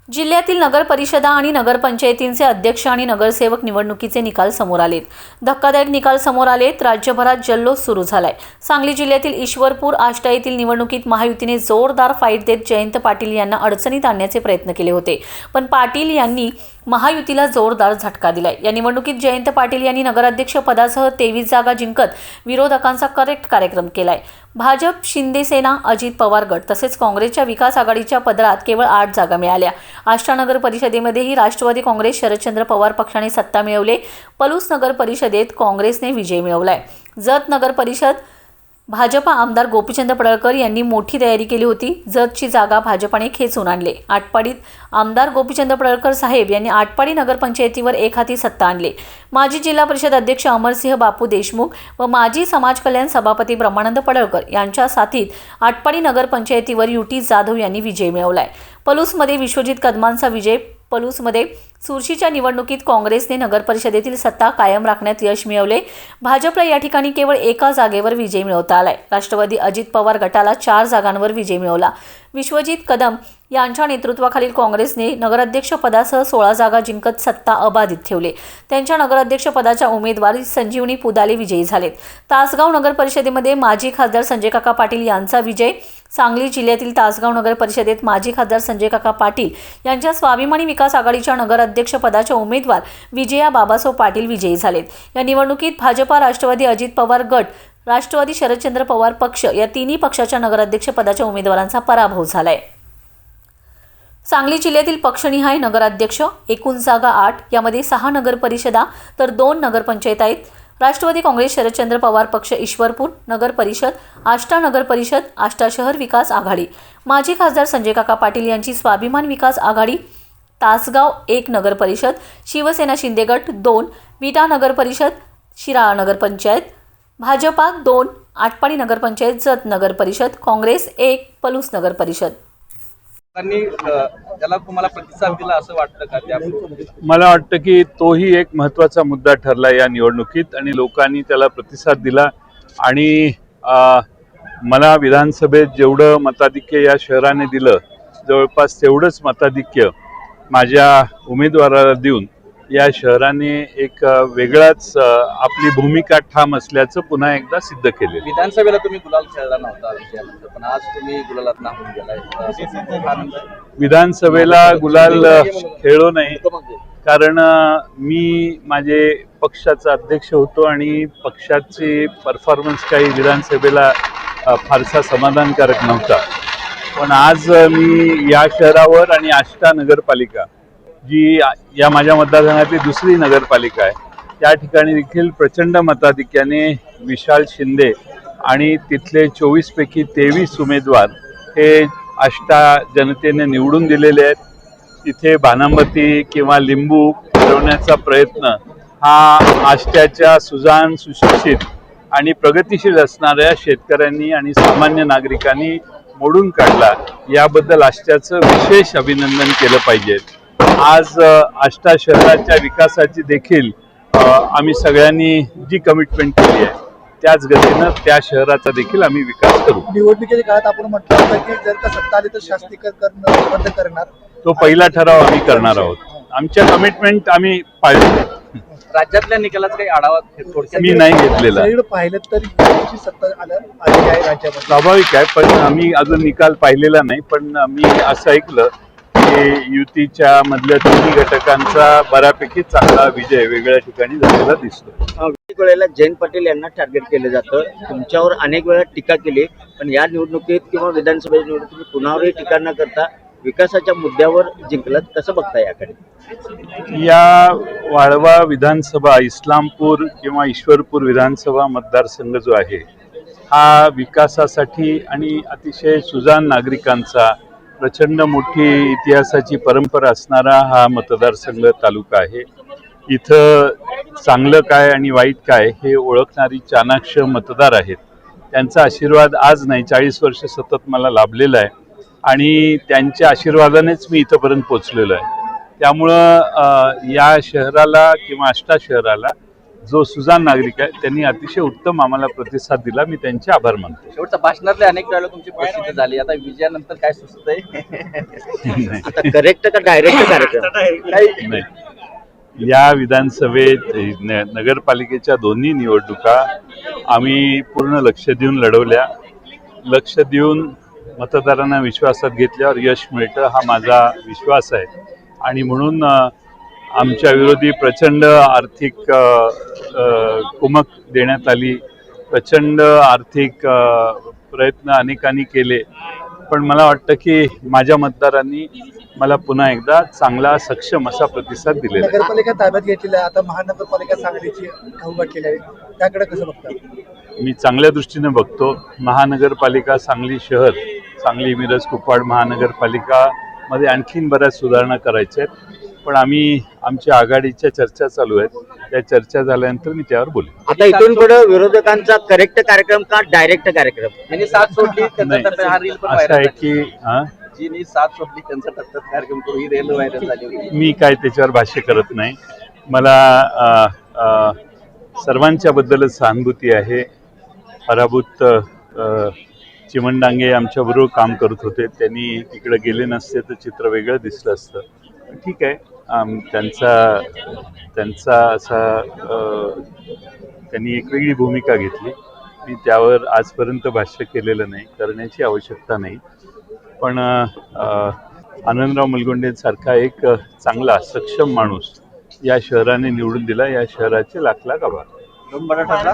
जिल्ह्यातील नगर परिषदा आणि नगरपंचायतींचे अध्यक्ष आणि नगरसेवक निवडणुकीचे निकाल समोर आलेत। धक्कादायक निकाल समोर आलेत। राज्यभरात जल्लोष सुरू झालाय। सांगली जिल्ह्यातील ईश्वरपूर आष्टा येथील निवडणुकीत महायुतीने जोरदार फाईट देत जयंत पाटील यांना अडचणीत आणण्याचे प्रयत्न केले होते, पण पाटील यांनी महायुतीला जोरदार झटका दिलाय। या निवडणुकीत जयंत पाटील यांनी नगराध्यक्ष पदासह 23 जागा जिंकत विरोधकांचा करेक्ट कार्यक्रम केलाय। भाजप, शिंदे सेना, अजित पवार गट तसेच काँग्रेसच्या विकास आघाडीच्या पदरात केवळ 8 जागा मिळाल्या। आष्टा नगर परिषदेमध्येही राष्ट्रवादी काँग्रेस शरदचंद्र पवार पक्षाने सत्ता मिळवले। पलूस नगर परिषदेत काँग्रेसने विजय मिळवलाय। जत नगर परिषद भाजपा आमदार गोपीचंद पडळकर यांनी मोठी तयारी केली होती। जतची जागा भाजपाने खेचून आणले। आटपाडीत आमदार गोपीचंद पडळकर साहेब यांनी आटपाडी नगरपंचायतीवर एकहाती सत्ता आणली। माजी जिल्हा परिषद अध्यक्ष अमरसिंह बापू देशमुख व माजी समाज कल्याण सभापती ब्रह्मानंद पडळकर यांच्या साथीत आटपाडी नगरपंचायतीवर युटी जाधव यांनी विजय मिळवलाय। पलूसमध्ये विश्वजित कदमांचा विजय। पलूसमध्ये चुरशीच्या निवडणुकीत काँग्रेसने नगरपरिषदेतील सत्ता कायम राखण्यात यश मिळवले। भाजपला या ठिकाणी केवळ एका जागेवर विजय मिळवता आलाय। राष्ट्रवादी अजित पवार गटाला 4 जागांवर विजय मिळवला। विश्वजित कदम यांच्या नेतृत्वाखालील काँग्रेसने नगराध्यक्ष पदासह 16 जागा जिंकत सत्ता अबाधित ठेवले। त्यांच्या नगराध्यक्ष पदाच्या उमेदवार संजीवनी पुदाले विजयी झालेत। तासगाव नगर परिषदेमध्ये माजी खासदार संजय काका पाटील यांचा विजय। सांगली जिल्ह्यातील तासगाव नगर परिषदेत माजी खासदार संजय काका पाटील यांच्या स्वाभिमानी विकास आघाडीच्या नगराध्यक्ष पदाच्या उमेदवार विजया बाबासाव पाटील विजयी झालेत। या निवडणुकीत भाजपा, राष्ट्रवादी अजित पवार गट, राष्ट्रवादी शरदचंद्र पवार पक्ष या तिन्ही पक्षाच्या नगराध्यक्ष पदाच्या उमेदवारांचा पराभव झालाय। सांगली जिल्ह्यातील पक्षनिहाय नगराध्यक्ष एकूण जागा 8, यामध्ये 6 नगर परिषदा तर 2 नगरपंचायत आहेत। राष्ट्रवादी काँग्रेस शरदचंद्र पवार पक्ष ईश्वरपूर नगर परिषद, आष्टा नगर परिषद, आष्टा शहर विकास आघाडी, माजी खासदार संजय काका पाटील यांची स्वाभिमान विकास आघाडी, तासगाव 1 नगर परिषद, शिवसेना शिंदे गट 2, विटा नगर परिषद, शिराळा नगर पंचायत, भाजपा 2, आटपाडी नगर पंचायत, जत नगर परिषद, काँग्रेस 1, पलूस नगर परिषद। त्याला तुम्हाला प्रतिसाद दिला असं वाटतं का? मला वाटतं की तोही एक महत्त्वाचा मुद्दा ठरला या निवडणुकीत आणि लोकांनी त्याला प्रतिसाद दिला। आणि मला विधानसभेत जेवढं मताधिक्य या शहराने दिलं, जवळपास तेवढंच मताधिक्य माझ्या उमेदवाराला देऊन या शहराने एक वेगळाच आपली भूमिका ठाम असल्याचं पुन्हा एकदा सिद्ध केले। विधानसभेला तुम्ही गुलाल खेळला नव्हता, पण आज तुम्ही गुलालात नाहून गेलाय। विधानसभेला गुलाल खेळलो नाही, कारण मी माझे पक्षाचा अध्यक्ष होतो आणि पक्षाची परफॉर्मन्स काही विधानसभेला फारसा समाधानकारक नव्हता। पण आज मी या शहरावर आणि आष्टा नगरपालिका जी या माझ्या मतदारसंघातली दुसरी नगरपालिका आहे, त्या ठिकाणी देखील प्रचंड मताधिक्याने विशाल शिंदे आणि तिथले 24 पैकी 23 उमेदवार हे आष्टा जनतेने निवडून दिलेले आहेत। तिथे बानामती किंवा लिंबू फिरवण्याचा प्रयत्न हा आष्ट्याच्या सुजाण, सुशिक्षित आणि प्रगतिशील असणाऱ्या शेतकऱ्यांनी आणि सामान्य नागरिकांनी मोडून काढला। याबद्दल आष्ट्याचं विशेष अभिनंदन केलं पाहिजे। आज आष्टा शहराच्या विकासाची देखील आम्ही सगळ्यांनी जी कमिटमेंट केली आहे, त्याच गतीनं त्या शहराचा देखील आम्ही विकास करू। निवडणुकीच्या काळात आपण म्हटलं होतं की जर का सत्ता आली तर शास्त्रीकरण बंद करणार, तो पहिला ठराव आम्ही करणार आहोत। आमच्या कमिटमेंट आम्ही पाळले। राज्यातल्या निकालाचा काही आढावा थोडक्यात मी नाही घेतलेला। पाहिलं तरी सत्ता आली आहे राज्यामध्ये, स्वाभाविक आहे, पण आम्ही अजून निकाल पाहिलेला नाही। पण मी असं ऐकलं की युतीच्या मधल्या तिन्ही घटकांचा बऱ्यापैकी चांगला विजय वेगळ्या ठिकाणी झालेला दिसतो। अनेक वेळेला जयंत पाटील यांना टार्गेट केलं जातं, तुमच्यावर अनेक वेळा टीका केली, पण या निवडणुकीत किंवा विधानसभेच्या निवडणुकीत कुणावरही टीका न करता विकासाच्या मुद्द्यावर जिंकलं, कसं बघता याकडे? या वाळवा विधानसभा, इस्लामपूर किंवा ईश्वरपूर विधानसभा मतदारसंघ जो आहे, हा विकासासाठी आणि अतिशय सुजाण नागरिकांचा प्रचंड मोठी इतिहासाची परंपरा असणारा हा मतदारसंघ तालुका आहे। इथं चांगलं काय आणि वाईट काय हे ओळखणारी चाणाक्ष मतदार आहेत। त्यांचा आशीर्वाद आज नाही, 40 वर्ष सतत मला लाभलेला आहे आणि त्यांच्या आशीर्वादानेच मी इथंपर्यंत पोचलेलो आहे। त्यामुळं या शहराला किंवा आष्टा शहराला जो सुजाण नागरिक आहे त्यांनी अतिशय उत्तम आम्हाला प्रतिसाद दिला. मी त्यांचे आभार मानतो. शेवटच्या भाषणातले अनेक वेळेला तुमची प्रसिद्धी झाली, आता विजयानंतर काय सुचतंय? आता करेक्ट का डायरेक्ट कार्यक्रम? नाही, या विधानसभेत नगरपालिकेच्या दोन्ही निवडणुका आम्ही पूर्ण लक्ष देऊन लढवल्या. लक्ष देऊन मतदारांना विश्वासात घेतल्यावर यश मिळतं हा माझा विश्वास आहे. आणि म्हणून आमच्या विरोधी प्रचंड आर्थिक कुमक देण्यात आली, प्रचंड आर्थिक प्रयत्न अनेकांनी केले. पण मला वाटतं की माझ्या मतदारांनी मला पुन्हा एकदा चांगला सक्षम असा प्रतिसाद दिलेला आहे. नगरपालिका ताब्यात घेतलेली आहे, आता महानगरपालिका सांगलीची उभा केली आहे, त्याकडे कसं बघता? मी चांगल्या दृष्टीने बघतो. महानगरपालिका सांगली शहर, सांगली मिरज कुपवाड महानगरपालिकामध्ये आणखीन बऱ्याच सुधारणा करायच्या आहेत. पण आमच्या आघाडीच्या चर्चा चालू आहेत. त्या चर्चा झाल्यानंतर मी त्यावर बोलेन. आता इथून पुढे विरोधकांचा करेक्ट कार्यक्रम का डायरेक्ट कार्यक्रम? त्यांनी साथ सोडली, त्यांचा हा रील पण असं व्हायरल आहे झाली. की जी साथ सोडली त्यांचा टप्प्यात कार्यक्रम करू, ही रील व्हायरल झाली होती. मी काय त्याच्यावर भाष्य करत नाही. मला सर्वांच्या बद्दलच सहानुभूती आहे. पराभूत चिमणडांगे आमच्याबरोबर काम करत होते. त्यांनी तिकडे गेले नसते तर चित्र वेगळं दिसलं असतं. ठीक आहे, त्यांचा असा त्यांनी एक वेगळी भूमिका घेतली. मी त्यावर आजपर्यंत भाष्य केलेलं नाही, करण्याची आवश्यकता नाही. पण आनंदराव मुलगुंडेंसारखा एक चांगला सक्षम माणूस या शहराने निवडून दिला. या शहराचे लाख लाख आभार. दोन बटाटा